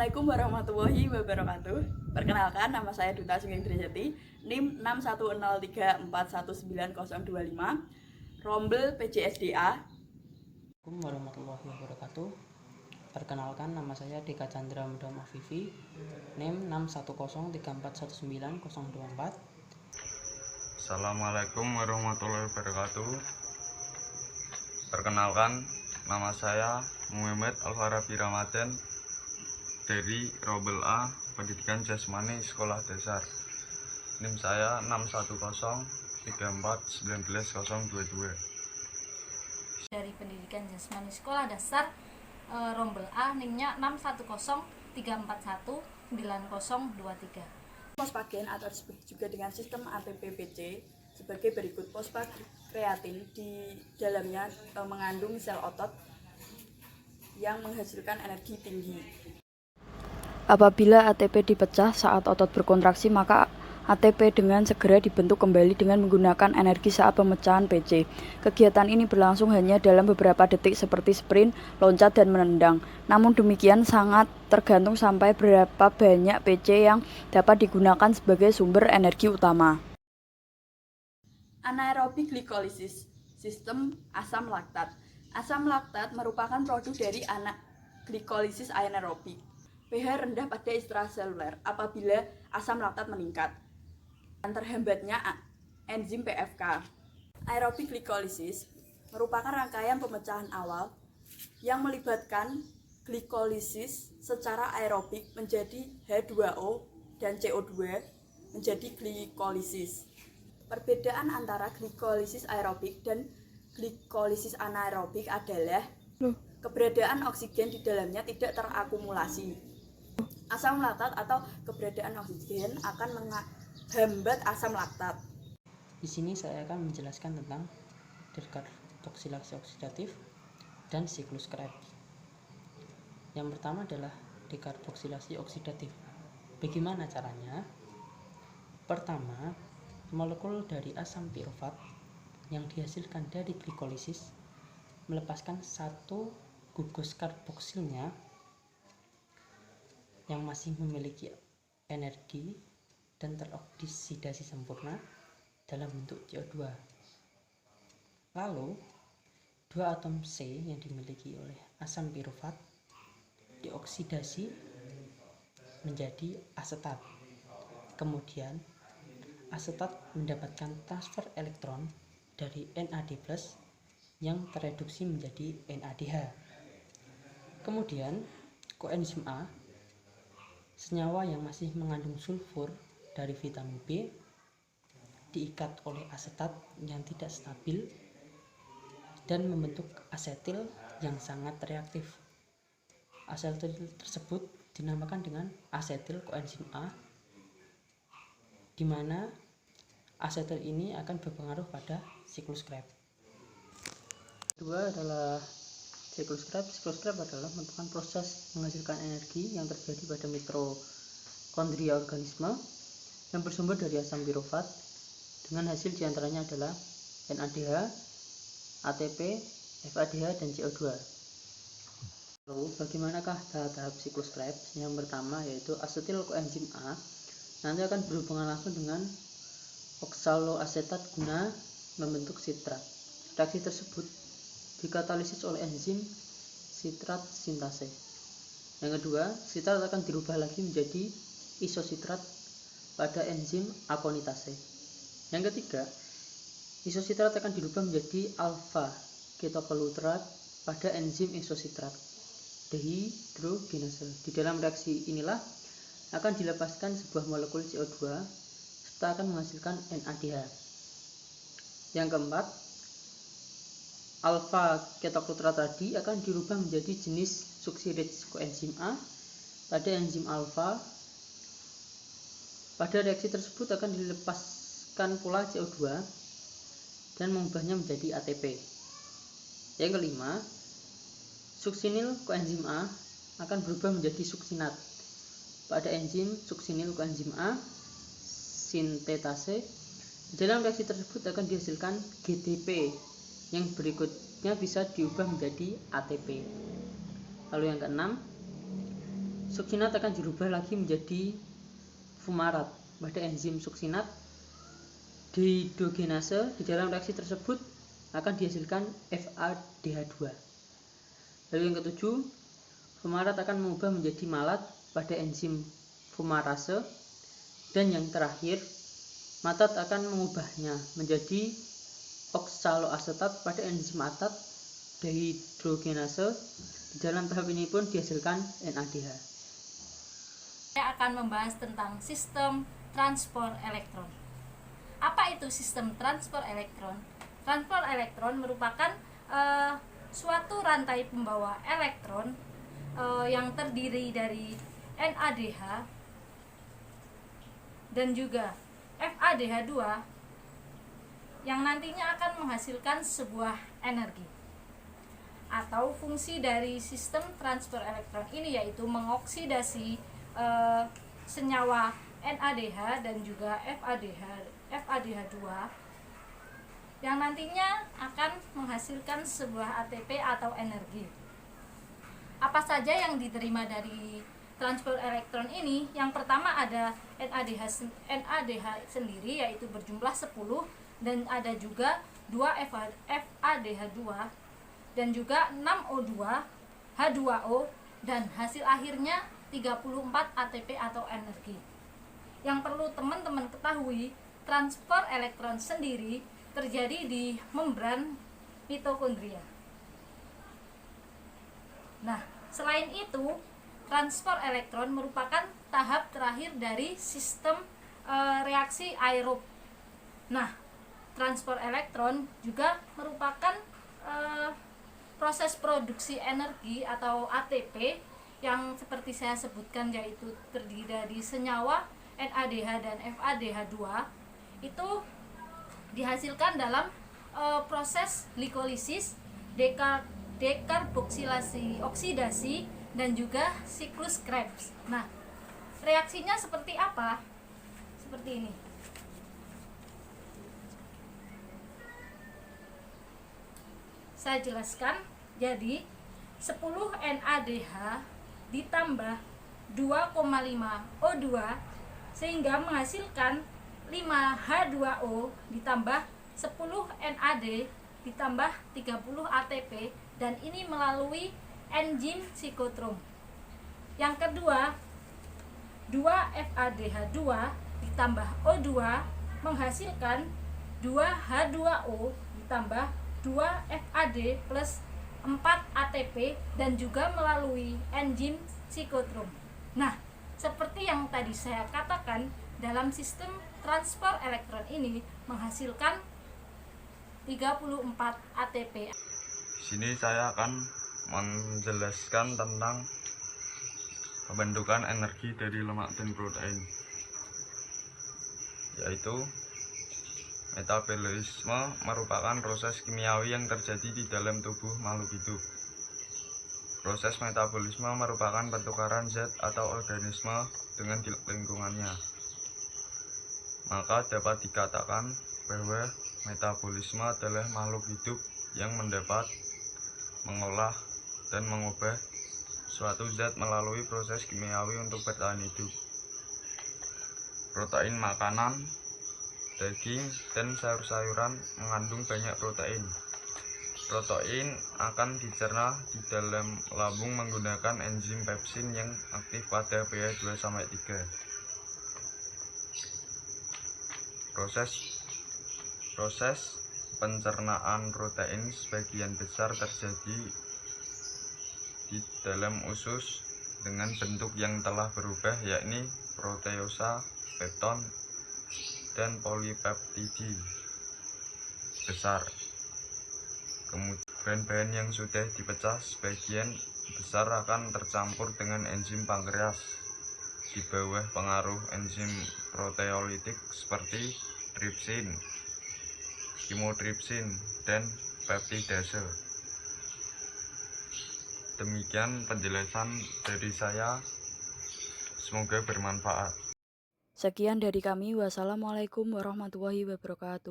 Assalamualaikum warahmatullahi wabarakatuh. Perkenalkan, nama saya Duta Sugeng-Drijati, NIM 610341925, Rombel PJSDA. Assalamualaikum warahmatullahi wabarakatuh. Perkenalkan, nama saya Dika Chandra Mudam Afifi, NIM 610341924. Assalamualaikum warahmatullahi wabarakatuh. Perkenalkan, nama saya Muhammad Alfarabi Ramadan dari Rombel A, Pendidikan Jasmani Sekolah Dasar. NIM saya 61034190022. Dari Pendidikan Jasmani Sekolah Dasar Rombel A, NIM-nya 61034190023. Pospagen atau disebut juga dengan sistem ATP-PC sebagai berikut. Kreatin di dalamnya mengandung sel otot yang menghasilkan energi tinggi. Apabila ATP dipecah saat otot berkontraksi, maka ATP dengan segera dibentuk kembali dengan menggunakan energi saat pemecahan PC. Kegiatan ini berlangsung hanya dalam beberapa detik seperti sprint, loncat, dan menendang. Namun demikian sangat tergantung sampai berapa banyak PC yang dapat digunakan sebagai sumber energi utama. Anaerobik glikolisis, sistem asam laktat. Asam laktat merupakan produk dari glikolisis anaerobik. pH rendah pada ekstraseluler apabila asam laktat meningkat dan terhambatnya enzim PFK. Aerobik glikolisis merupakan rangkaian pemecahan awal yang melibatkan glikolisis secara aerobik menjadi H2O dan CO2 menjadi glikolisis. Perbedaan antara glikolisis aerobik dan glikolisis anaerobik adalah keberadaan oksigen di dalamnya tidak terakumulasi. Asam laktat atau keberadaan oksigen akan menghambat asam laktat. Di sini saya akan menjelaskan tentang dekarboksilasi oksidatif dan siklus Krebs. Yang pertama adalah dekarboksilasi oksidatif. Bagaimana caranya? Pertama, molekul dari asam pirofat yang dihasilkan dari glikolisis melepaskan satu gugus karboksilnya yang masih memiliki energi dan teroksidasi sempurna dalam bentuk CO2. Lalu, dua atom C yang dimiliki oleh asam pirofat dioksidasi menjadi asetat. Kemudian, asetat mendapatkan transfer elektron dari NAD+ yang tereduksi menjadi NADH. Kemudian, koenzim A, senyawa yang masih mengandung sulfur dari vitamin B, diikat oleh asetat yang tidak stabil dan membentuk asetil yang sangat reaktif. Asetil tersebut dinamakan dengan asetil koenzim A, di mana asetil ini akan berpengaruh pada siklus Krebs. Kedua adalah siklus Krebs. Siklus Krebs adalah merupakan proses menghasilkan energi yang terjadi pada mitokondria organisme yang bersumber dari asam pirofat dengan hasil diantaranya adalah NADH, ATP, FADH, dan CO2. Lalu, bagaimanakah tahap-tahap siklus Krebs? Yang pertama yaitu asetil koenzim A nanti akan berhubungan langsung dengan oksaloasetat guna membentuk sitrat. Reaksi tersebut dikatalisis oleh enzim sitrat sintase. Yang kedua, sitrat akan dirubah lagi menjadi isositrat pada enzim akonitase. Yang ketiga, isositrat akan dirubah menjadi alfa ketokolutrat pada enzim isositrat dehidrogenase. Di dalam reaksi inilah akan dilepaskan sebuah molekul CO2 serta akan menghasilkan NADH. Yang keempat, alfa ketokolutrat tadi akan dirubah menjadi jenis succinase koenzim A pada enzim alfa. Pada reaksi tersebut akan dilepaskan pula CO2 dan mengubahnya menjadi ATP. Yang kelima, suksinil koenzim A akan berubah menjadi suksinat pada enzim suksinil koenzim A sintetase. Dalam reaksi tersebut akan dihasilkan GTP yang berikutnya bisa diubah menjadi ATP. Lalu yang keenam, suksinat akan dirubah lagi menjadi fumarat pada enzim suksinat dehidrogenase. Di dalam reaksi tersebut akan dihasilkan FADH2. Lalu yang ketujuh, fumarat akan mengubah menjadi malat pada enzim fumarase. Dan yang terakhir, matat akan mengubahnya menjadi oksaloasetat pada enzim atat dehidrogenase. Di dalam tahap ini pun dihasilkan NADH. Saya akan membahas tentang sistem transport elektron. Apa itu sistem transport elektron? Transport elektron merupakan suatu rantai pembawa elektron yang terdiri dari NADH dan juga FADH2 yang nantinya akan menghasilkan sebuah energi. Atau fungsi dari sistem transport elektron ini yaitu mengoksidasi senyawa NADH dan juga FADH2 yang nantinya akan menghasilkan sebuah ATP atau energi. Apa saja yang diterima dari transport elektron ini? Yang pertama ada NADH sendiri yaitu berjumlah 10 dan ada juga 2 FADH2 dan juga 6 O2, H2O dan hasil akhirnya 34 ATP atau energi. Yang perlu teman-teman ketahui, transport elektron sendiri terjadi di membran mitokondria. Nah, selain itu, transport elektron merupakan tahap terakhir dari sistem reaksi aerob. Nah, transport elektron juga merupakan proses produksi energi atau ATP yang seperti saya sebutkan yaitu terdiri dari senyawa NADH dan FADH2 itu dihasilkan dalam proses glikolisis, dekarboksilasi oksidasi dan juga siklus Krebs. Nah, reaksinya seperti apa? Seperti ini. Saya jelaskan. Jadi 10 NADH ditambah 2,5 O2 sehingga menghasilkan 5 H2O ditambah 10 NAD ditambah 30 ATP dan ini melalui enzim sikotrom. Yang kedua, 2 FADH2 ditambah O2 menghasilkan 2 H2O ditambah 2 FAD plus 4 ATP dan juga melalui enzim sikotrom. Nah, seperti yang tadi saya katakan, dalam sistem transport elektron ini menghasilkan 34 ATP. Sini saya akan menjelaskan tentang pembentukan energi dari lemak dan protein, yaitu metabolisme merupakan proses kimiawi yang terjadi di dalam tubuh makhluk hidup. Proses metabolisme merupakan pertukaran zat atau organisme dengan lingkungannya. Maka dapat dikatakan bahwa metabolisme adalah makhluk hidup yang mendapat, mengolah, dan mengubah suatu zat melalui proses kimiawi untuk bertahan hidup. Protein makanan, daging, dan sayur-sayuran mengandung banyak protein. Protein akan dicerna di dalam lambung menggunakan enzim pepsin yang aktif pada pH 2-3. Proses pencernaan protein sebagian besar terjadi di dalam usus dengan bentuk yang telah berubah, yakni proteosa, pepton, dan polipeptidi besar. Kemudian bahan-bahan yang sudah dipecah sebagian besar akan tercampur dengan enzim pankreas di bawah pengaruh enzim proteolitik seperti tripsin, chymotrypsin, dan peptidase. Demikian penjelasan dari saya, semoga bermanfaat. Sekian dari kami. Wassalamualaikum warahmatullahi wabarakatuh.